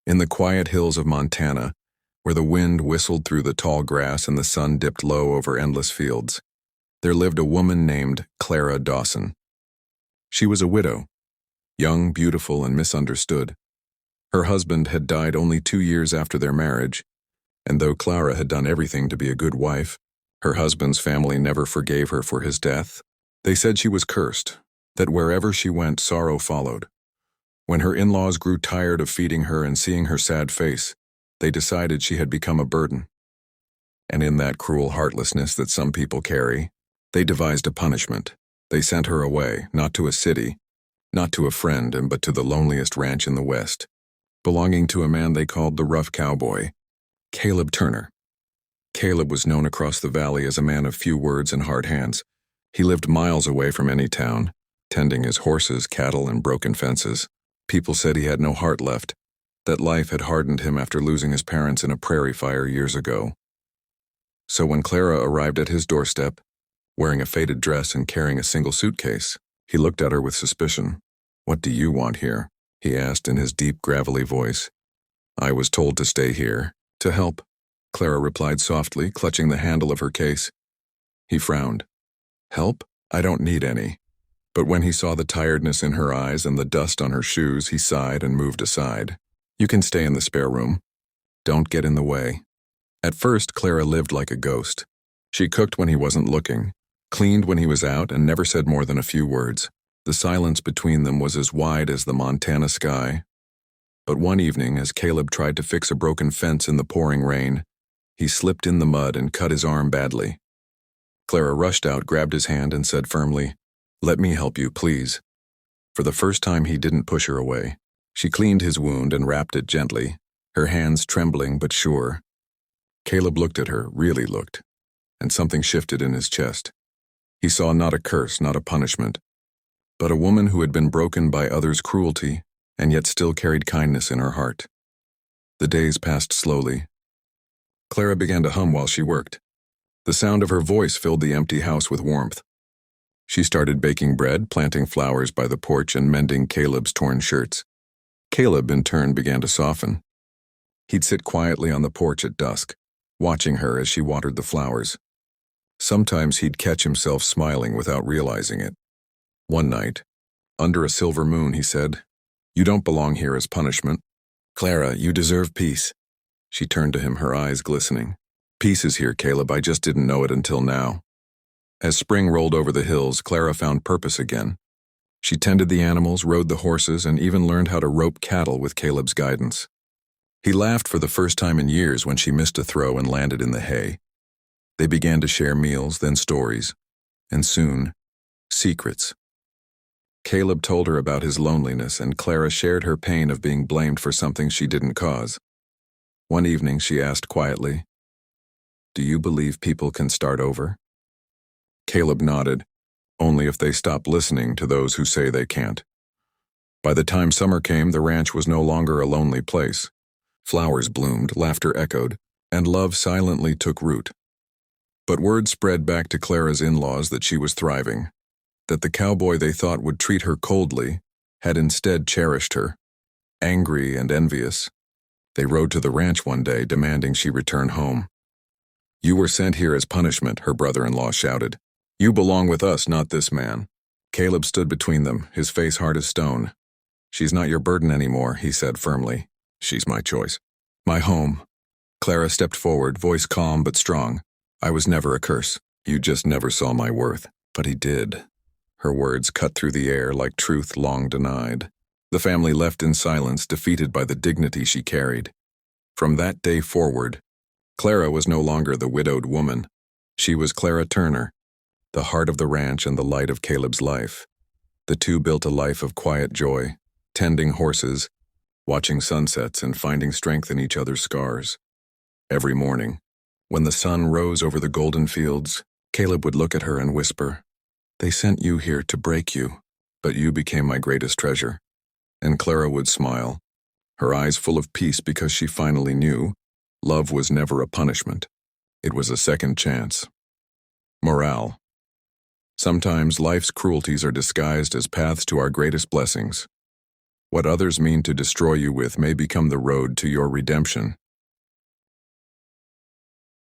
In the quiet hills of Montana, where the wind whistled through the tall grass and the sun dipped low over endless fields, there lived a woman named Clara Dawson. She was a widow, young, beautiful, and misunderstood. Her husband had died only 2 years after their marriage, and though Clara had done everything to be a good wife, her husband's family never forgave her for his death. They said she was cursed, that wherever she went, sorrow followed. When her in-laws grew tired of feeding her and seeing her sad face, they decided she had become a burden. And in that cruel heartlessness that some people carry, they devised a punishment. They sent her away, not to a city, not to a friend, but to the loneliest ranch in the West, belonging to a man they called the rough cowboy, Caleb Turner. Caleb was known across the valley as a man of few words and hard hands. He lived miles away from any town, tending his horses, cattle, and broken fences. People said he had no heart left, that life had hardened him after losing his parents in a prairie fire years ago. So when Clara arrived at his doorstep, wearing a faded dress and carrying a single suitcase, he looked at her with suspicion. "What do you want here?" he asked in his deep, gravelly voice. "I was told to stay here, to help," Clara replied softly, clutching the handle of her case. He frowned. "Help? I don't need any." But when he saw the tiredness in her eyes and the dust on her shoes, he sighed and moved aside. "You can stay in the spare room. Don't get in the way." At first, Clara lived like a ghost. She cooked when he wasn't looking, cleaned when he was out, and never said more than a few words. The silence between them was as wide as the Montana sky. But one evening, as Caleb tried to fix a broken fence in the pouring rain, he slipped in the mud and cut his arm badly. Clara rushed out, grabbed his hand, and said firmly, "Let me help you, please." For the first time, he didn't push her away. She cleaned his wound and wrapped it gently, her hands trembling but sure. Caleb looked at her, really looked, and something shifted in his chest. He saw not a curse, not a punishment, but a woman who had been broken by others' cruelty and yet still carried kindness in her heart. The days passed slowly. Clara began to hum while she worked. The sound of her voice filled the empty house with warmth. She started baking bread, planting flowers by the porch, and mending Caleb's torn shirts. Caleb, in turn, began to soften. He'd sit quietly on the porch at dusk, watching her as she watered the flowers. Sometimes he'd catch himself smiling without realizing it. One night, under a silver moon, he said, "You don't belong here as punishment. Clara, you deserve peace." She turned to him, her eyes glistening. "Peace is here, Caleb. I just didn't know it until now." As spring rolled over the hills, Clara found purpose again. She tended the animals, rode the horses, and even learned how to rope cattle with Caleb's guidance. He laughed for the first time in years when she missed a throw and landed in the hay. They began to share meals, then stories, and soon, secrets. Caleb told her about his loneliness, and Clara shared her pain of being blamed for something she didn't cause. One evening, she asked quietly, "Do you believe people can start over?" Caleb nodded, only if they stop listening to those who say they can't. By the time summer came, the ranch was no longer a lonely place. Flowers bloomed, laughter echoed, and love silently took root. But word spread back to Clara's in-laws that she was thriving, that the cowboy they thought would treat her coldly had instead cherished her. Angry and envious, they rode to the ranch one day, demanding she return home. "You were sent here as punishment," her brother-in-law shouted. "You belong with us, not this man." Caleb stood between them, his face hard as stone. "She's not your burden anymore," he said firmly. "She's my choice. My home." Clara stepped forward, voice calm but strong. "I was never a curse. You just never saw my worth." But he did. Her words cut through the air like truth long denied. The family left in silence, defeated by the dignity she carried. From that day forward, Clara was no longer the widowed woman. She was Clara Turner, the heart of the ranch and the light of Caleb's life. The two built a life of quiet joy, tending horses, watching sunsets, and finding strength in each other's scars. Every morning, when the sun rose over the golden fields, Caleb would look at her and whisper, "They sent you here to break you, but you became my greatest treasure." And Clara would smile, her eyes full of peace because she finally knew love was never a punishment. It was a second chance. Morale. Sometimes life's cruelties are disguised as paths to our greatest blessings. What others mean to destroy you with may become the road to your redemption.